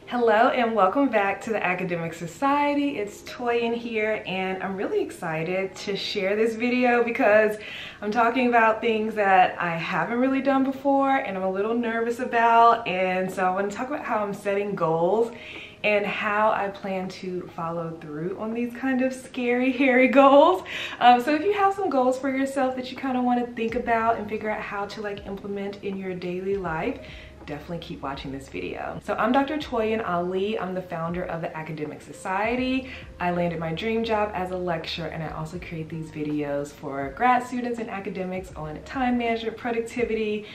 Hello and welcome back to the Academic Society. It's Toyin here and I'm really excited to share this video because I'm talking about things that I haven't really done before and I'm a little nervous about, and so I want to talk about how I'm setting goals and how I plan to follow through on these kind of scary, hairy goals. So if you have some goals for yourself that you kind of want to think about and figure out how to implement in your daily life, definitely keep watching this video. So I'm Dr. Toyin Ali. I'm the founder of the Academic Society. I landed my dream job as a lecturer, and I also create these videos for grad students and academics on time management, productivity,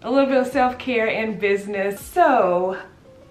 a little bit of self-care and business. So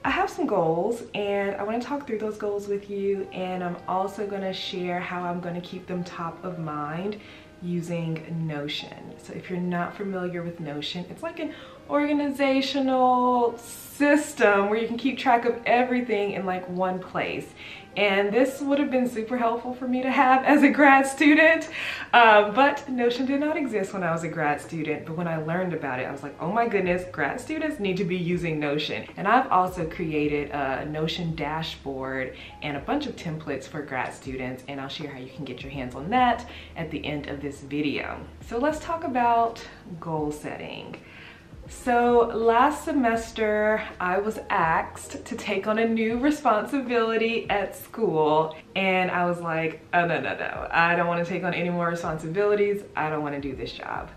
I have some goals and I want to talk through those goals with you, and I'm also going to share how I'm going to keep them top of mind using Notion. So if you're not familiar with Notion, it's like an organizational system where you can keep track of everything in one place. And this would have been super helpful for me to have as a grad student, but Notion did not exist when I was a grad student. But when I learned about it, I was like, oh my goodness, grad students need to be using Notion. And I've also created a Notion dashboard and a bunch of templates for grad students, and I'll share how you can get your hands on that at the end of this video. So let's talk about goal setting. So last semester, I was asked to take on a new responsibility at school, and I was like, oh no, I don't want to take on any more responsibilities. I don't want to do this job.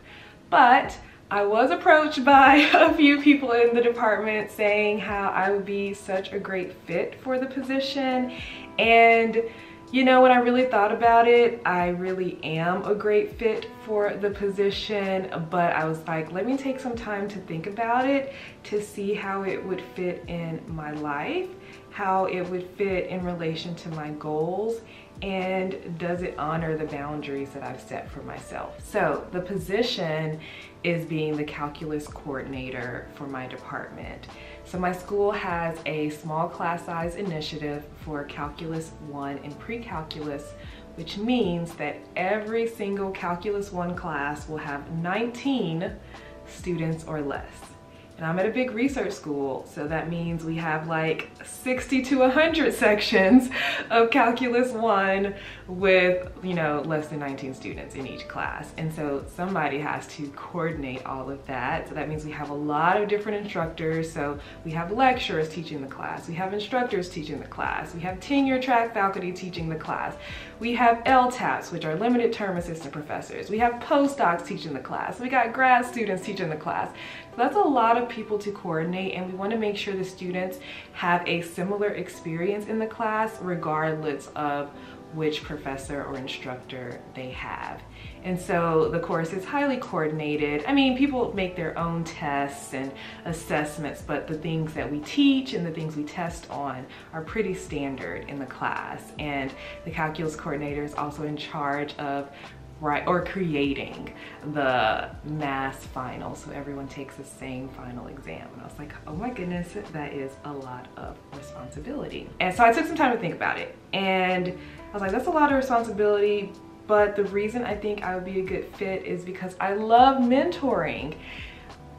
But I was approached by a few people in the department saying how I would be such a great fit for the position. And you know, when I really thought about it, I really am a great fit for the position, but I was like, let me take some time to think about it to see how it would fit in my life, how it would fit in relation to my goals, and does it honor the boundaries that I've set for myself. So the position is being the calculus coordinator for my department. So my school has a small class size initiative for Calculus 1 and Pre-Calculus, which means that every single Calculus 1 class will have 19 students or less. And I'm at a big research school, so that means we have 60 to 100 sections of Calculus 1 with, less than 19 students in each class. And so somebody has to coordinate all of that. So that means we have a lot of different instructors. So we have lecturers teaching the class, we have instructors teaching the class, we have tenure track faculty teaching the class, we have LTAPs, which are limited term assistant professors, we have postdocs teaching the class, we got grad students teaching the class. So that's a lot of people to coordinate, and we want to make sure the students have a similar experience in the class regardless of which professor or instructor they have. And so the course is highly coordinated. I mean, people make their own tests and assessments, but the things that we teach and the things we test on are pretty standard in the class. And the calculus coordinator is also in charge of creating the mass final, so everyone takes the same final exam. And I was like, oh my goodness, that is a lot of responsibility. And so I took some time to think about it, and I was like, that's a lot of responsibility, but the reason I think I would be a good fit is because I love mentoring.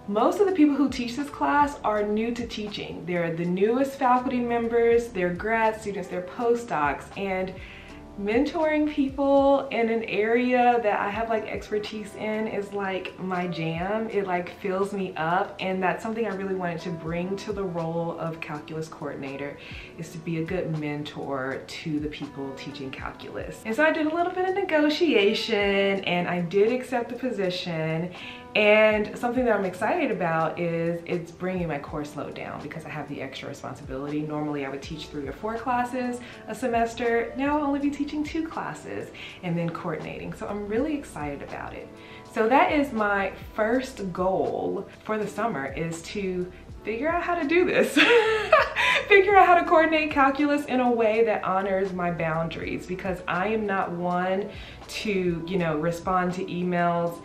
Most of the people who teach this class are new to teaching. They're the newest faculty members, they're grad students, they're postdocs, and mentoring people in an area that I have expertise in is my jam. It fills me up, and that's something I really wanted to bring to the role of calculus coordinator, is to be a good mentor to the people teaching calculus. And so I did a little bit of negotiation and I did accept the position. And something that I'm excited about is it's bringing my course load down because I have the extra responsibility. Normally I would teach 3 or 4 classes a semester. Now I'll only be teaching 2 classes and then coordinating. So I'm really excited about it. So that is my first goal for the summer, is to figure out how to do this. Figure out how to coordinate calculus in a way that honors my boundaries, because I am not one to, respond to emails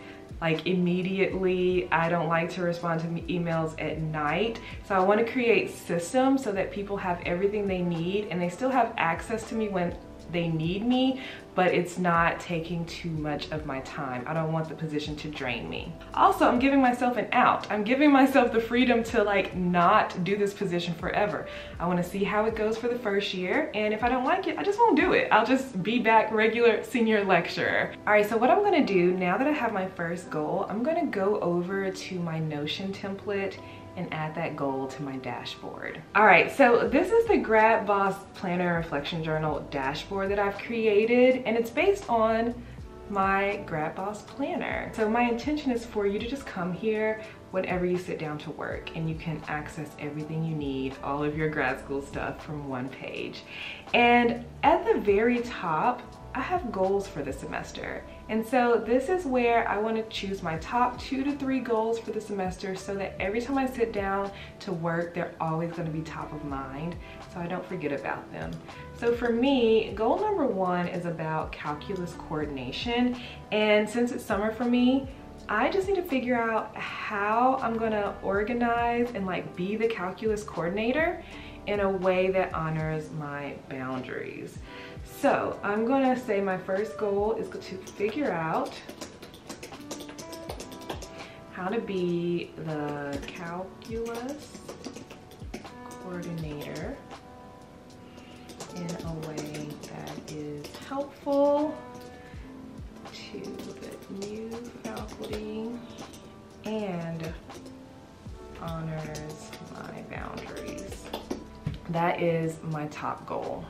immediately. I don't like to respond to emails at night. So I want to create systems so that people have everything they need and they still have access to me when they need me, but it's not taking too much of my time. I don't want the position to drain me. Also, I'm giving myself an out. I'm giving myself the freedom to like not do this position forever. I want to see how it goes for the first year, and if I don't like it, I just won't do it. I'll just be back regular senior lecturer. All right, so what I'm gonna do now that I have my first goal, I'm gonna go over to my Notion template and add that goal to my dashboard. All right, so this is the GRADBOSS Planner Reflection Journal dashboard that I've created, and it's based on my GRADBOSS planner. So my intention is for you to just come here whenever you sit down to work, and you can access everything you need, all of your grad school stuff from one page. And at the very top, I have goals for the semester. And so this is where I want to choose my top 2 to 3 goals for the semester, so that every time I sit down to work, they're always going to be top of mind, so I don't forget about them. So for me, goal number 1 is about calculus coordination. And since it's summer for me, I just need to figure out how I'm gonna organize and like be the calculus coordinator in a way that honors my boundaries. So I'm gonna say my first goal is to figure out how to be the calculus coordinator in a way that is helpful to the new faculty and honors my boundaries. That is my top goal.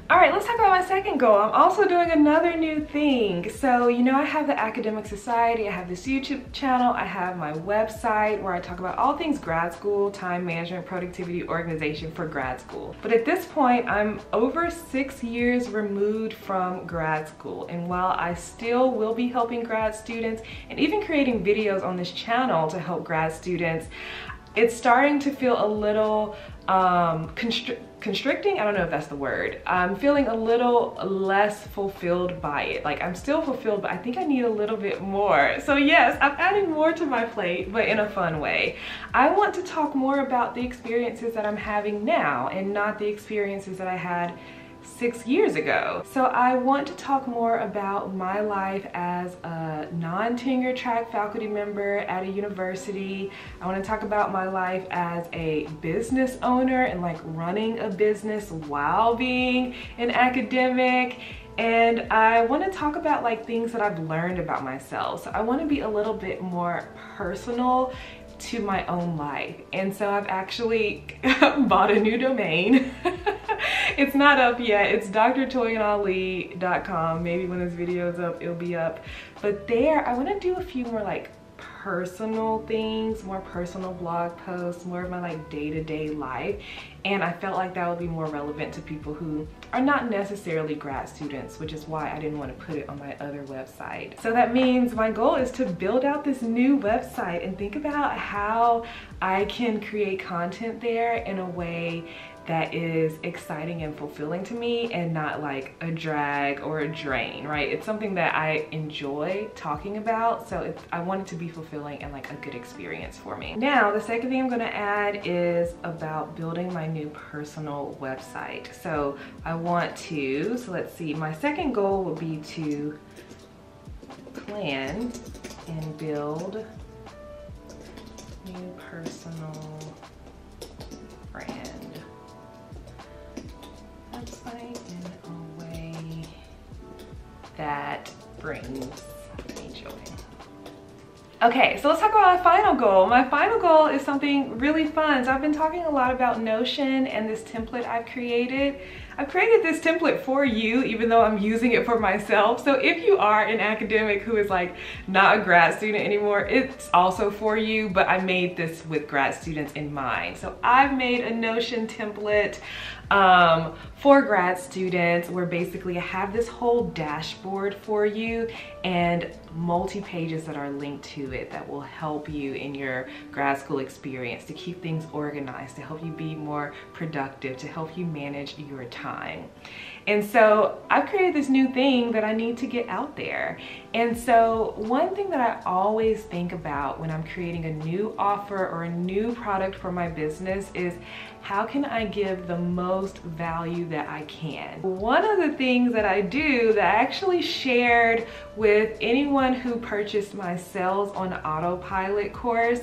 All right, let's talk about my second goal. I'm also doing another new thing. So, you know, I have the Academic Society, I have this YouTube channel, I have my website where I talk about all things grad school, time management, productivity, organization for grad school. But at this point, I'm over 6 years removed from grad school. And while I still will be helping grad students and even creating videos on this channel to help grad students, it's starting to feel a little constricting. I don't know if that's the word. I'm feeling a little less fulfilled by it. Like, I'm still fulfilled, but I think I need a little bit more. So yes, I'm adding more to my plate, but in a fun way. I want to talk more about the experiences that I'm having now and not the experiences that I had 6 years ago. So I want to talk more about my life as a non-tenure track faculty member at a university. I want to talk about my life as a business owner and like running a business while being an academic. And I want to talk about like things that I've learned about myself. So I want to be a little bit more personal to my own life. And so I've actually bought a new domain. It's not up yet. It's drtoyanali.com. Maybe when this video is up, it'll be up. But there, I want to do a few more like personal things, more personal blog posts, more of my like day-to-day life. And I felt like that would be more relevant to people who are not necessarily grad students, which is why I didn't want to put it on my other website. So that means my goal is to build out this new website and think about how I can create content there in a way that is exciting and fulfilling to me and not like a drag or a drain, right? It's something that I enjoy talking about, so I want it to be fulfilling and like a good experience for me. Now, the second thing I'm gonna add is about building my new personal website. So let's see, my second goal will be to plan and build new personal brand website in a way that brings me joy. Okay, so let's talk about my final goal. My final goal is something really fun. So I've been talking a lot about Notion and this template I've created. I've created this template for you, even though I'm using it for myself. So if you are an academic who is like not a grad student anymore, it's also for you, but I made this with grad students in mind. So I've made a Notion template for grad students where basically I have this whole dashboard for you and multi-pages that are linked to it that will help you in your grad school experience, to keep things organized, to help you be more productive, to help you manage your time. And so I've created this new thing that I need to get out there. And so one thing that I always think about when I'm creating a new offer or a new product for my business is how can I give the most value that I can? One of the things that I do that I actually shared with anyone who purchased my Sales on Autopilot course,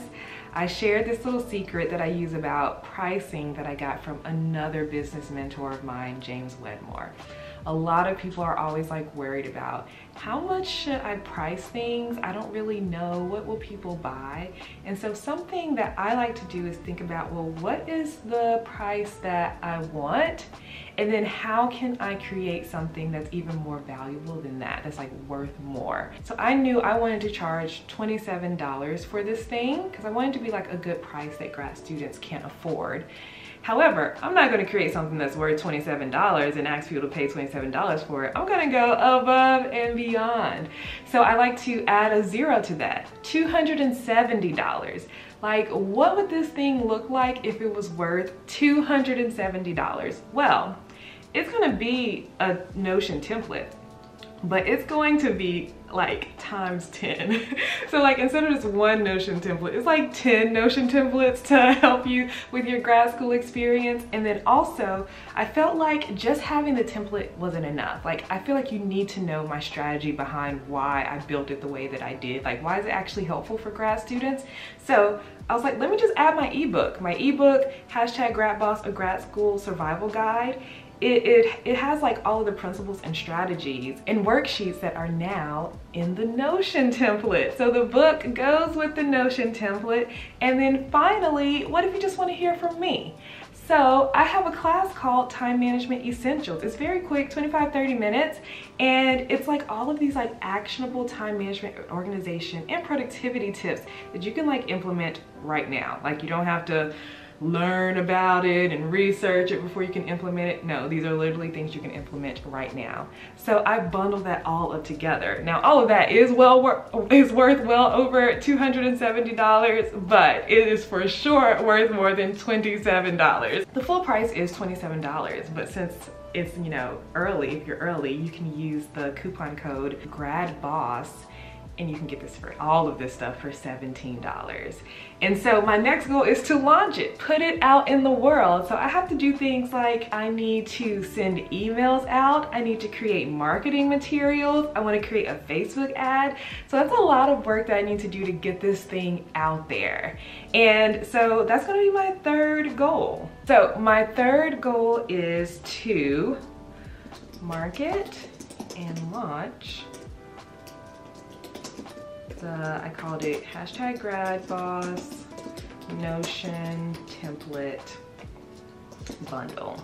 I shared this little secret that I use about pricing that I got from another business mentor of mine, James Wedmore. A lot of people are always like worried about how much should I price things? I don't really know. What will people buy? And so something that I like to do is think about, well, what is the price that I want? And then how can I create something that's even more valuable than that, that's like worth more? So I knew I wanted to charge $27 for this thing because I wanted to be like a good price that grad students can't afford. However, I'm not gonna create something that's worth $27 and ask people to pay $27 for it. I'm gonna go above and beyond. So I like to add a zero to that, $270. Like, what would this thing look like if it was worth $270? Well, it's gonna be a Notion template, but it's going to be like times 10. So like instead of just one Notion template, it's like 10 Notion templates to help you with your grad school experience. And then also, I felt like just having the template wasn't enough. Like I feel like you need to know my strategy behind why I built it the way that I did. Like why is it actually helpful for grad students? So I was like, let me just add my ebook. My ebook, #GradBoss, a grad school survival guide. It has like all of the principles and strategies and worksheets that are now in the Notion template. So the book goes with the Notion template. And then finally, what if you just want to hear from me? So I have a class called Time Management Essentials. It's very quick, 25-30 minutes. And it's like all of these like actionable time management, organization, and productivity tips that you can like implement right now. Like you don't have to learn about it and research it before you can implement it. No, these are literally things you can implement right now. So I bundled that all up together. Now all of that is worth well over $270, but it is for sure worth more than $27. The full price is $27, but since it's, you know, early, if you're early, you can use the coupon code GRADBOSS and you can get this for all of this stuff for $17. And so my next goal is to launch it, put it out in the world. So I have to do things like I need to send emails out. I need to create marketing materials. I want to create a Facebook ad. So that's a lot of work that I need to do to get this thing out there. And so that's going to be my third goal. So my third goal is to market and launch I called it #GradBoss Notion Template Bundle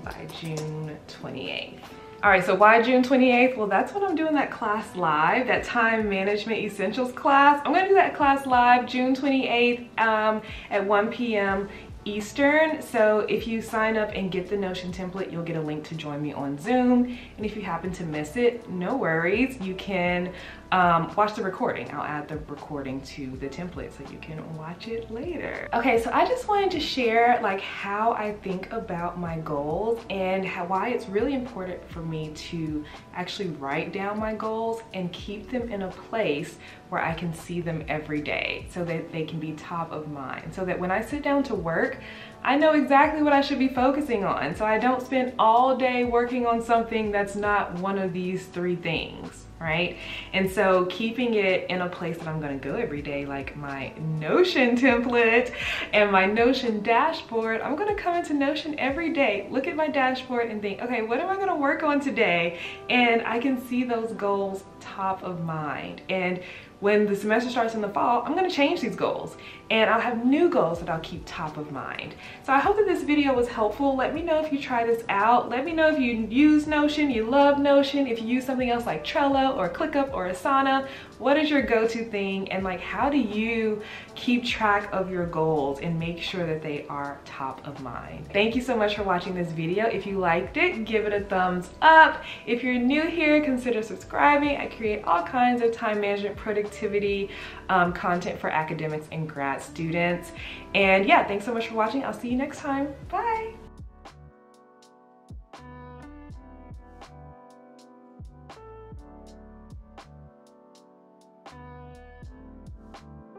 by June 28th. All right, so why June 28th? Well, that's when I'm doing that class live, that Time Management Essentials class. I'm gonna do that class live June 28th at 1 p.m. Eastern. So if you sign up and get the Notion template, you'll get a link to join me on Zoom. And if you happen to miss it, no worries. You can watch the recording. I'll add the recording to the template so you can watch it later. Okay, so I just wanted to share like how I think about my goals and why it's really important for me to actually write down my goals and keep them in a place where I can see them every day so that they can be top of mind. So that when I sit down to work, I know exactly what I should be focusing on. So I don't spend all day working on something that's not one of these three things, right? And so keeping it in a place that I'm gonna go every day, like my Notion template and my Notion dashboard, I'm gonna come into Notion every day, look at my dashboard and think, okay, what am I gonna work on today? And I can see those goals top of mind. And when the semester starts in the fall, I'm gonna change these goals and I'll have new goals that I'll keep top of mind. So I hope that this video was helpful. Let me know if you try this out. Let me know if you use Notion, you love Notion, if you use something else like Trello or ClickUp or Asana. What is your go-to thing and like how do you keep track of your goals and make sure that they are top of mind? Thank you so much for watching this video. If you liked it, give it a thumbs up. If you're new here, consider subscribing. I create all kinds of time management, productivity content for academics and grad students. And yeah, thanks so much for watching. I'll see you next time. Bye.